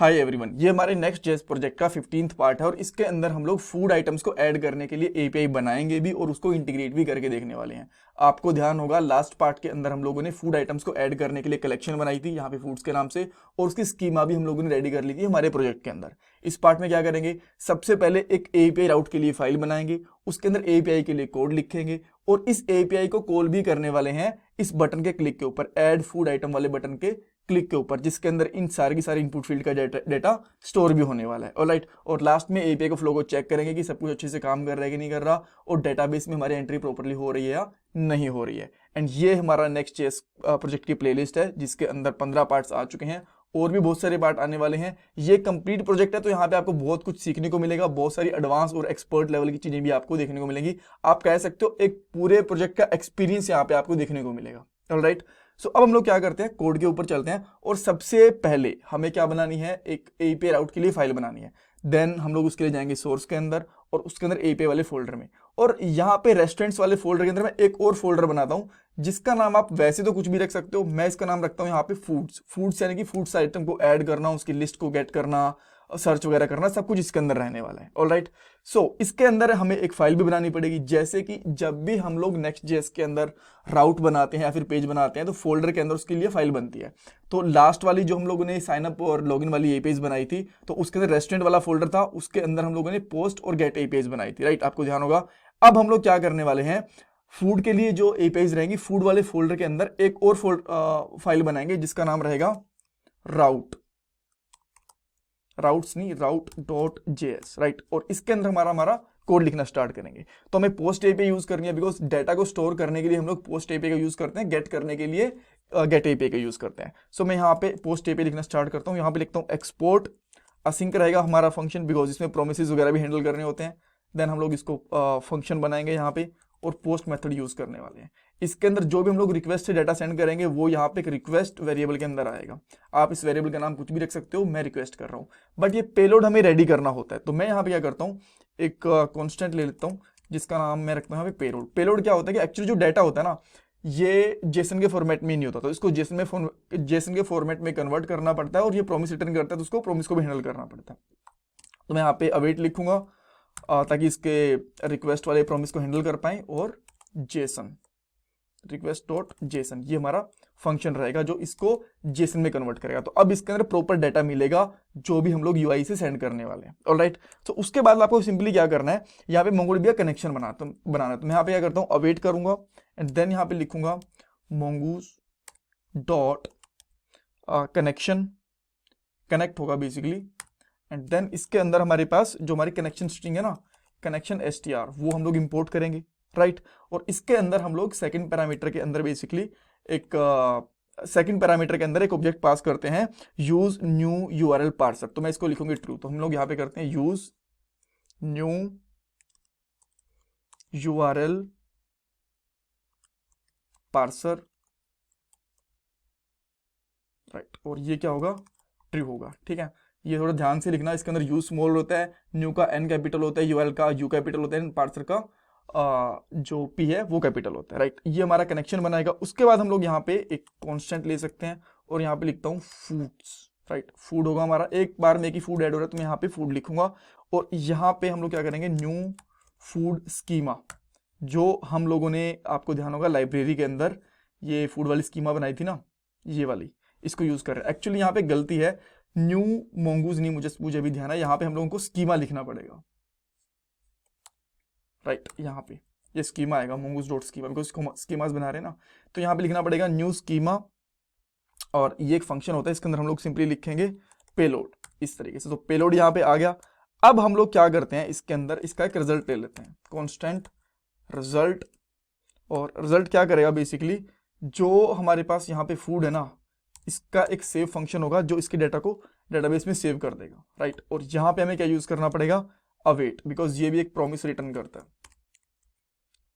Hi everyone, ये हमारे next जेस प्रोजेक्ट का 15th पार्ट है और इसके अंदर हम लोग फूड आइटम्स को ऐड करने के लिए एपीआई बनाएंगे भी और उसको इंटीग्रेट भी करके देखने वाले हैं। आपको ध्यान होगा लास्ट पार्ट के अंदर हम लोगों ने फूड आइटम्स को ऐड करने के लिए कलेक्शन बनाई थी यहाँ पे फूड्स के नाम से, और उसकी स्कीमा भी हम लोगों ने रेडी कर ली थी हमारे प्रोजेक्ट के अंदर। इस पार्ट में क्या करेंगे, सबसे पहले एक एपीआई राउट के लिए फाइल बनाएंगे, उसके अंदर एपीआई के लिए कोड लिखेंगे और इस एपीआई को कॉल भी करने वाले हैं इस बटन के क्लिक के ऊपर, ऐड फूड आइटम वाले बटन के क्लिक के ऊपर, जिसके अंदर इन सारी की सारी इनपुट फील्ड का डेटा स्टोर भी होने वाला है। ऑलराइट, और लास्ट में एपीआई को फ्लो को चेक करेंगे कि सब कुछ अच्छे से काम कर रहा है कि नहीं कर रहा, और डेटाबेस में हमारी एंट्री प्रॉपर्ली हो रही है या नहीं हो रही है। एंड ये हमारा नेक्स्ट जेएस प्रोजेक्ट की प्लेलिस्ट है जिसके अंदर 15 पार्ट्स आ चुके हैं और भी बहुत सारे पार्ट आने वाले हैं। ये कंप्लीट प्रोजेक्ट है तो यहाँ पे आपको बहुत कुछ सीखने को मिलेगा, बहुत सारी एडवांस और एक्सपर्ट लेवल की चीजें भी आपको देखने को मिलेंगी। आप कह सकते हो एक पूरे प्रोजेक्ट का एक्सपीरियंस यहाँ पे आपको देखने को मिलेगा। ऑलराइट, सो अब हम लोग क्या करते हैं, कोड के ऊपर चलते हैं और सबसे पहले हमें क्या बनानी है, एक एपीआई राउट के लिए फाइल बनानी है। देन हम लोग उसके लिए जाएंगे सोर्स के अंदर और उसके अंदर एपीआई वाले फोल्डर में, और यहाँ पे रेस्टोरेंट्स वाले फोल्डर के अंदर मैं एक और फोल्डर बनाता हूँ जिसका नाम आप वैसे तो कुछ भी रख सकते हो, मैं इसका नाम रखता हूँ यहाँ पे फूड्स यानी कि फूड्स आइटम को ऐड करना, उसकी लिस्ट को गेट करना, सर्च वगैरह करना, सब कुछ इसके अंदर रहने वाला है। ऑलराइट, सो इसके अंदर हमें एक फाइल भी बनानी पड़ेगी, जैसे कि जब भी हम लोग नेक्स्ट जेएस के अंदर राउट बनाते हैं या फिर पेज बनाते हैं तो फोल्डर के अंदर उसके लिए फाइल बनती है। तो लास्ट वाली जो हम लोगों ने साइन अप और लॉगिन वाली एपीआईज बनाई थी तो उसके अंदर रेस्टोरेंट वाला फोल्डर था, उसके अंदर हम लोगों ने पोस्ट और गेट एपीआईज बनाई थी। राइट, आपको ध्यान होगा। अब हम लोग क्या करने वाले हैं, फूड के लिए जो एपीआईज रहेंगी फूड वाले फोल्डर के अंदर एक और फाइल बनाएंगे जिसका नाम रहेगा राउट्स नहीं, route.js। राइट, और इसके अंदर हमारा कोड लिखना स्टार्ट करेंगे। तो हमें पोस्ट एपीआई यूज करनी है बिकॉज डेटा को स्टोर करने के लिए हम लोग पोस्ट एपीआई का यूज करते हैं, गेट करने के लिए गेट एपीआई का यूज करते हैं। सो मैं यहाँ पे पोस्ट एपीआई लिखना स्टार्ट करता हूँ। यहाँ पे लिखता हूँ एक्सपोर्ट असिंक रहेगा हमारा फंक्शन बिकॉज इसमें प्रोमिसेस वगैरह भी हैंडल करने होते हैं। देन हम लोग इसको फंक्शन बनाएंगे यहाँ पे और पोस्ट मेथड यूज करने वाले हैं। इसके अंदर जो भी हम लोग रिक्वेस्ट से डाटा सेंड करेंगे वो यहाँ पे एक रिक्वेस्ट वेरिएबल के अंदर आएगा। आप इस वेरिएबल का नाम कुछ भी रख सकते हो, मैं रिक्वेस्ट कर रहा हूँ, बट ये पेलोड हमें रेडी करना होता है। तो मैं यहाँ पे क्या करता हूँ, एक कॉन्स्टेंट ले लेता हूँ जिसका नाम मैं रखता हूँ यहाँ पे पेलोड। पेलोड क्या होता है कि एक्चुअली जो डाटा होता है ना ये जेसन के फॉर्मेट में नहीं होता, तो इसको जेसन के फॉर्मेट में कन्वर्ट करना पड़ता है और ये प्रॉमिस रिटर्न करता है तो उसको प्रॉमिस को भी हैंडल करना पड़ता है। तो मैं यहाँ पे अवेट लिखूंगा ताकि इसके रिक्वेस्ट वाले प्रॉमिस को हैंडल कर पाए, और जेसन request.json ये हमारा फंक्शन रहेगा जो इसको जेसन में कन्वर्ट करेगा। तो अब इसके अंदर प्रॉपर डाटा मिलेगा जो भी हम लोग यूआई से सेंड करने वाले हैं। ऑलराइट, तो उसके बाद आपको सिंपली क्या करना है, यहाँ पे MongoDB का कनेक्शन बनाना है। तो मैं यहाँ पे क्या करता हूँ, अवेट करूंगा एंड देन यहाँ पे लिखूंगा mongoose डॉट कनेक्शन, कनेक्ट होगा बेसिकली, एंड देन इसके अंदर हमारे पास जो हमारी कनेक्शन स्ट्रिंग है ना, कनेक्शन str, वो हम लोग इंपोर्ट करेंगे। राइट, और इसके अंदर हम लोग सेकंड पैरामीटर के अंदर बेसिकली एक सेकंड पैरामीटर के अंदर एक ऑब्जेक्ट पास करते हैं, यूज न्यू यूआरएल पार्सर। तो मैं इसको लिखूंगी ट्रू। तो हम लोग यहाँ पे करते हैं use new URL parser. Right, और ये क्या होगा, ट्रू होगा। ठीक है, ये थोड़ा ध्यान से लिखना, इसके अंदर यूज स्मॉल होता है, न्यू का एन कैपिटल होता है, यूआरएल का यू कैपिटल होता है, पार्सर का जो पी है वो कैपिटल होता है। राइट, ये हमारा कनेक्शन बनाएगा। उसके बाद हम लोग यहाँ पे एक कांस्टेंट ले सकते हैं और यहाँ पे लिखता हूँ फूड्स। राइट, फूड होगा हमारा, एक बार में एक ही फूड ऐड हो रहा है तो मैं यहाँ पे फूड लिखूंगा, और यहाँ पे हम लोग क्या करेंगे, न्यू फूड स्कीमा, जो हम लोगों ने, आपको ध्यान होगा लाइब्रेरी के अंदर ये फूड वाली स्कीमा बनाई थी ना, ये वाली, इसको यूज कर रहे हैं। एक्चुअली यहाँ पे गलती है, न्यू मोंगूज नहीं, मुझे भी ध्यान है, यहाँ पे हम लोगों को स्कीमा लिखना पड़ेगा। राइट, यहाँ पे ये स्कीमा आएगा mongoose dot schema, because schemas बना रहे हैं ना, तो यहाँ पे लिखना पड़ेगा न्यू स्कीमा, और ये एक फंक्शन होता है, इसके अंदर हम लोग सिंपली लिखेंगे पेलोड इस तरीके से। तो पेलोड यहाँ पे आ गया। अब हम लोग क्या करते हैं, इसके अंदर इसका एक रिजल्ट ले लेते हैं, कॉन्स्टेंट रिजल्ट, और रिजल्ट क्या करेगा बेसिकली, जो हमारे पास यहाँ पे फूड है ना, इसका एक सेव फंक्शन होगा जो इसके डाटा को डेटाबेस में सेव कर देगा। राइट, और यहाँ पे हमें क्या यूज करना पड़ेगा, अवेट, बिकॉज ये भी एक प्रॉमिस रिटर्न करता है।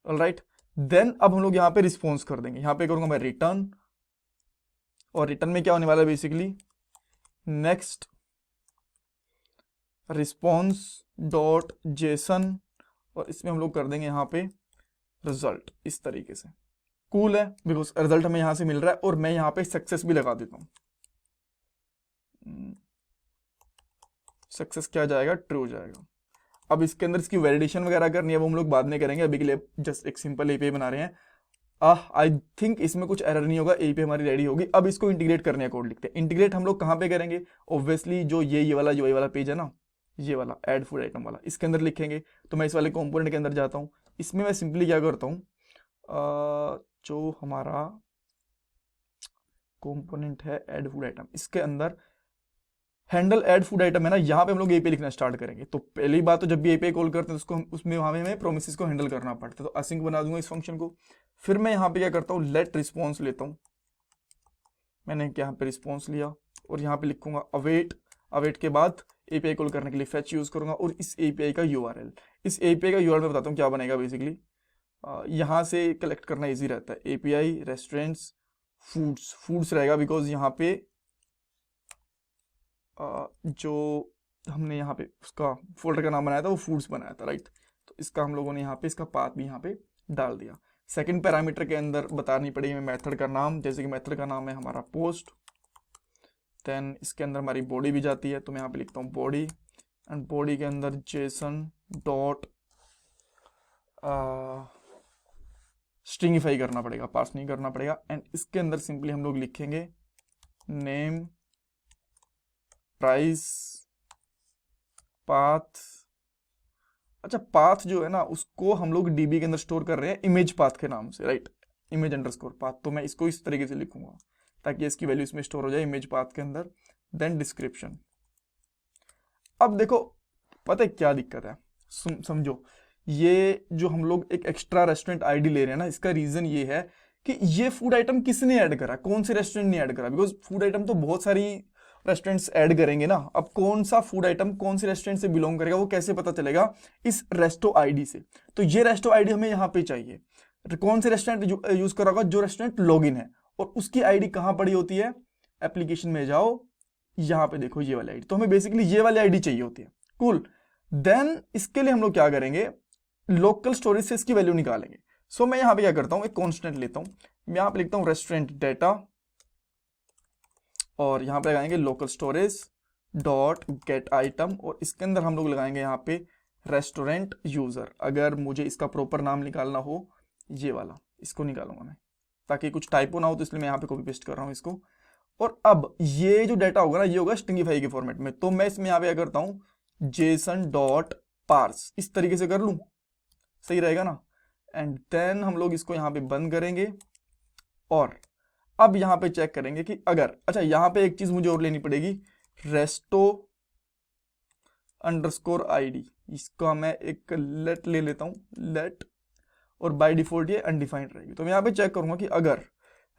ऑलराइट, देन अब हम लोग यहाँ पे रिस्पॉन्स कर देंगे, यहाँ पे करूंगा मैं रिटर्न, और रिटर्न में क्या होने वाला है basically, next response dot JSON, और इसमें हम लोग कर देंगे यहाँ पे रिजल्ट इस तरीके से। कूल है बिकॉज रिजल्ट हमें यहाँ से मिल रहा है, और मैं यहाँ पे सक्सेस भी लगा देता हूँ। सक्सेस क्या जाएगा, ट्रू जाएगा। अब इसके अंदर इसकी वैलिडेशन वगैरह करनी है वो हम लोग बाद में करेंगे, अभी के लिए जस्ट एक सिंपल एपीआई बना रहे हैं। आई थिंक इसमें कुछ एरर नहीं होगा, एपीआई हमारी रेडी होगी। अब इसको इंटीग्रेट करने का कोड लिखते हैं। इंटीग्रेट हम लोग कहाँ पे करेंगे, ऑब्वियसली जो ये वाला पेज है ना, ये वाला ऐड फूड आइटम वाला, इसके अंदर लिखेंगे। तो मैं इस वाले कंपोनेंट के अंदर जाता हूँ। इसमें मैं सिंपली क्या करता हूँ, जो हमारा कंपोनेंट है ऐड फूड आइटम, इसके अंदर हैंडल ऐड फूड आइटम है ना, यहाँ पे हम लोग एपीआई लिखना स्टार्ट करेंगे। तो पहली बात तो जब भी एपीआई कॉल करते हैं उसको उसमें वहां हमें प्रोमिसेस को हैंडल करना पड़ता है, तो असिंक बना दूंगा इस फंक्शन को। फिर मैं यहाँ पे क्या करता हूँ, लेट रिस्पॉन्स लेता हूँ। मैंने यहाँ पे रिस्पॉन्स लिया और यहाँ पे लिखूंगा अवेट। अवेट के बाद एपीआई कॉल करने के लिए फेच यूज करूंगा और इस एपीआई का यूआरएल, इस एपीआई का यूआरएल मैं बताता हूँ क्या बनेगा। बेसिकली यहाँ से कलेक्ट करना इजी रहता है। एपीआई रेस्टोरेंट्स फूड्स रहेगा, बिकॉज यहाँ पे जो हमने यहाँ पे उसका फोल्डर का नाम बनाया था वो फूड्स बनाया था, राइट। तो इसका हम लोगों ने यहाँ पे इसका पाथ भी यहाँ पे डाल दिया। सेकंड पैरामीटर के अंदर बतानी पड़ेगी मेथड का नाम, जैसे कि मेथड का नाम है हमारा पोस्ट। देन इसके अंदर हमारी बॉडी भी जाती है, तो मैं यहाँ पे लिखता हूँ बॉडी, एंड बॉडी के अंदर जेसन डॉट स्ट्रिंगिफाई करना पड़ेगा, पार्स नहीं करना पड़ेगा। एंड इसके अंदर सिंपली हम लोग लिखेंगे नेम, प्राइस, पाथ। अच्छा, पाथ जो है ना उसको हम लोग डीबी के अंदर स्टोर कर रहे हैं इमेज पाथ के नाम से, राइट। इमेज अंडरस्कोर पाथ, तो मैं इसको इस तरीके से लिखूंगा ताकि इसकी वैल्यू इसमें स्टोर हो जाए इमेज पाथ के अंदर। Then description. अब देखो पता है क्या दिक्कत है, समझो। ये जो हम लोग एक एक्स्ट्रा रेस्टोरेंट आईडी ले रहे हैं ना, इसका रीजन ये है कि ये फूड आइटम किसने ऐड करा, कौन से रेस्टोरेंट ने ऐड करा। बिकॉज फूड आइटम तो बहुत सारी रेस्टोरेंट्स ऐड करेंगे ना, अब कौन सा फूड आइटम कौन से रेस्टोरेंट से बिलोंग करेगा वो कैसे पता चलेगा, इस रेस्टो आईडी से। तो ये रेस्टो आईडी हमें यहाँ पे चाहिए। कौन से रेस्टोरेंट यूज करा होगा, जो रेस्टोरेंट लॉगिन है, और उसकी आईडी कहाँ पड़ी होती है, एप्लीकेशन में जाओ, यहाँ पे देखो ये वाली आईडी। तो हमें बेसिकली ये वाली आईडी चाहिए होती है। कूल। देन इसके लिए हम लोग क्या करेंगे, लोकल स्टोरेज से इसकी वैल्यू निकालेंगे। सो मैं यहाँ पे क्या करता हूँ, एक कॉन्स्टेंट लेता हूँ, मैं यहाँ पे लिखता हूँ रेस्टोरेंट डेटा, और यहाँ पे लगाएंगे local storage dot gate item, और इसके अंदर हम लोग लगाएंगे यहाँ पे रेस्टोरेंट यूजर। अगर मुझे इसका प्रॉपर नाम निकालना हो, ये वाला इसको निकालूंगा मैं, ताकि कुछ टाइपो ना हो, तो इसलिए मैं यहाँ पे कॉपी पेस्ट कर रहा हूँ इसको। और अब ये जो डाटा होगा ना, ये होगा स्ट्रिंगिफाई के फॉर्मेट में। तो मैं इसमें यहाँ पे क्या करता हूँ, जेसन डॉट पार्स, इस तरीके से कर लूँ, सही रहेगा ना। एंड देन हम लोग इसको यहाँ पे बंद करेंगे, और अब यहाँ पे चेक करेंगे कि अगर, अच्छा यहाँ पे एक चीज मुझे और लेनी पड़ेगी, रेस्टो अंडरस्कोर आईडी, इसका मैं एक लेट ले लेता हूँ, लेट, और बाय डिफॉल्ट ये अनडिफाइंड रहेगी। तो मैं यहाँ पे चेक करूंगा कि अगर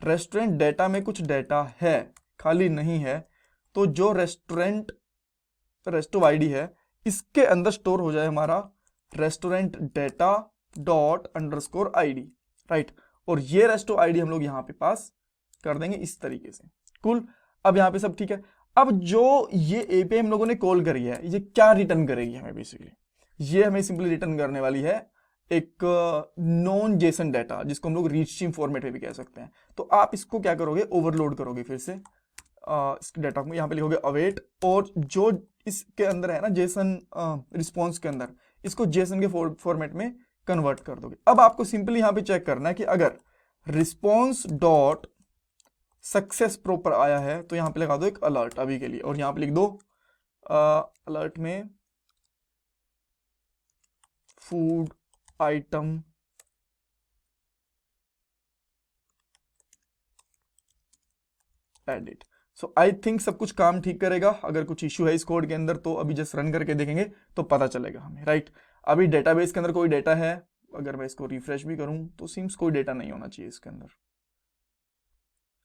रेस्टोरेंट डेटा में कुछ डेटा है, खाली नहीं है, तो जो रेस्टो आईडी है इसके अंदर स्टोर हो जाए हमारा restaurant data dot underscore ID, right. और ये रेस्टो आईडी हम लोग यहाँ पे पास कर देंगे इस तरीके से। कूल। अब यहाँ पे सब ठीक है। अब जो ये एपीआई हम लोगों ने कॉल करी है, ये क्या रिटर्न करेगी हमें, बेसिकली ये हमें सिंपली रिटर्न करने वाली है एक नॉन जेसन डाटा, जिसको हम लोग रीच स्ट्रीम फॉर्मेट में भी कह सकते हैं। तो आप इसको क्या करोगे, ओवरलोड करोगे फिर से इस डाटा को, यहाँ पे लिखोगे अवेट, और जो इसके अंदर है ना जेसन रिस्पॉन्स के अंदर, इसको जेसन के फॉर्मेट में कन्वर्ट कर दोगे। अब आपको सिंपली यहाँ पे चेक करना है कि अगर रिस्पॉन्स डॉट सक्सेस प्रॉपर आया है, तो यहाँ पे लगा दो एक अलर्ट अभी के लिए, और यहाँ पे लिख दो अलर्ट में food item edit. So I think सब कुछ काम ठीक करेगा। अगर कुछ इश्यू है इस कोड के अंदर तो अभी जस्ट रन करके देखेंगे तो पता चलेगा हमें, राइट। अभी डेटाबेस के अंदर कोई डेटा है, अगर मैं इसको रिफ्रेश भी करूं तो सिम्स कोई डेटा नहीं होना चाहिए इसके अंदर,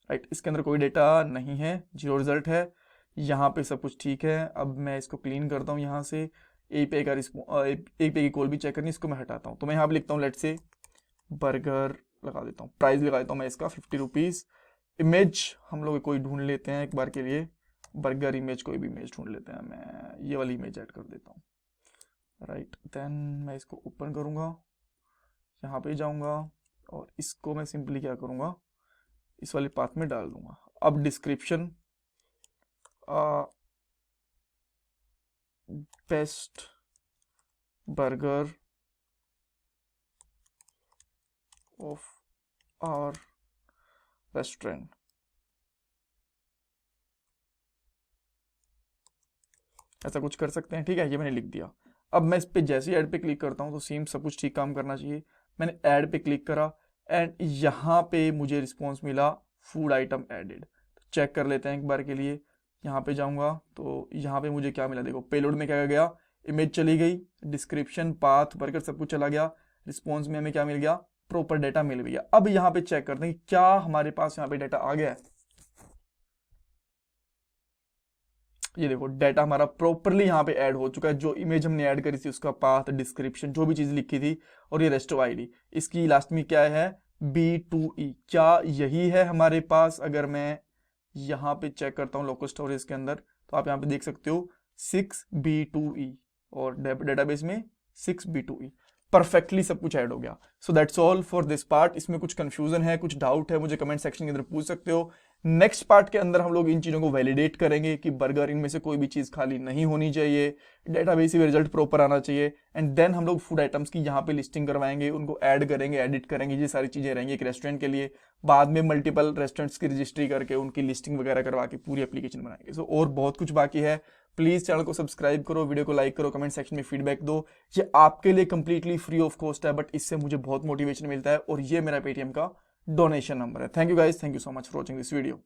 राइट। इसके अंदर कोई डेटा नहीं है, 0 रिजल्ट है। यहाँ पे सब कुछ ठीक है। अब मैं इसको क्लीन करता हूँ, यहाँ से एपीआई की कॉल भी चेक करनी, इसको मैं हटाता हूँ। तो मैं यहाँ पे लिखता हूँ लेट से बर्गर, लगा देता हूँ प्राइस, लगा देता हूँ मैं इसका 50 रुपीज़। इमेज हम लोग कोई ढूंढ लेते हैं एक बार के लिए, बर्गर इमेज, कोई भी इमेज ढूंढ लेते हैं, मैं ये वाली इमेज ऐड कर देता हूँ, राइट। देन मैं इसको ओपन करूँगा, यहाँ पे जाऊँगा, और इसको मैं सिंपली क्या करूँगा, इस वाले पाथ में डाल दूंगा। अब description, best burger of our restaurant. ऐसा कुछ कर सकते हैं, ठीक है, ये मैंने लिख दिया। अब मैं इस पे जैसे ही ऐड पे क्लिक करता हूँ तो सेम सब कुछ ठीक काम करना चाहिए। मैंने ऐड पे क्लिक करा एंड यहाँ पे मुझे रिस्पॉन्स मिला फूड आइटम एडेड। चेक कर लेते हैं एक बार के लिए। यहाँ पे जाऊँगा तो यहाँ पे मुझे क्या मिला, देखो पेलोड में क्या गया, इमेज चली गई, डिस्क्रिप्शन, पाथ, बर्गर सब कुछ चला गया। रिस्पॉन्स में हमें क्या मिल गया, प्रॉपर डेटा मिल गया। अब यहाँ पे चेक करते हैं कि क्या हमारे पास यहाँ पे डेटा आ गया है। ये देखो डाटा हमारा प्रॉपरली यहाँ पे ऐड हो चुका है। जो इमेज हमने ऐड करी थी उसका पाथ, डिस्क्रिप्शन, जो भी चीज लिखी थी, और ये रेस्टो आईडी, इसकी लास्ट में क्या है, B2E। क्या यही है हमारे पास? अगर मैं यहाँ पे चेक करता हूँ लोकल स्टोरेज के अंदर तो आप यहाँ पे देख सकते हो 6B2E, और डेटाबेस में 6B2E परफेक्टली सब कुछ ऐड हो गया। So that's all for this part. इसमें कुछ कंफ्यूजन है, कुछ डाउट है, मुझे कमेंट सेक्शन के अंदर पूछ सकते हो। नेक्स्ट पार्ट के अंदर हम लोग इन चीज़ों को वैलिडेट करेंगे कि बर्गर इनमें से कोई भी चीज़ खाली नहीं होनी चाहिए, डेटाबेस में रिजल्ट प्रॉपर आना चाहिए, एंड देन हम लोग फूड आइटम्स की यहाँ पे लिस्टिंग करवाएंगे, उनको ऐड करेंगे, एडिट करेंगे, ये सारी चीज़ें रहेंगी एक रेस्टोरेंट के लिए। बाद में मल्टीपल रेस्टोरेंट्स की रजिस्ट्री करके उनकी लिस्टिंग वगैरह करवा के पूरी एप्लीकेशन बनाएंगे। सो और बहुत कुछ बाकी है। प्लीज़ चैनल को सब्सक्राइब करो, वीडियो को लाइक करो, कमेंट सेक्शन में फीडबैक दो। ये आपके लिए कंप्लीटली फ्री ऑफ कॉस्ट है, बट इससे मुझे बहुत मोटिवेशन मिलता है, और ये मेरा पेटीएम का डोनेशन नंबर है। Thank you guys, thank you so much for watching this video.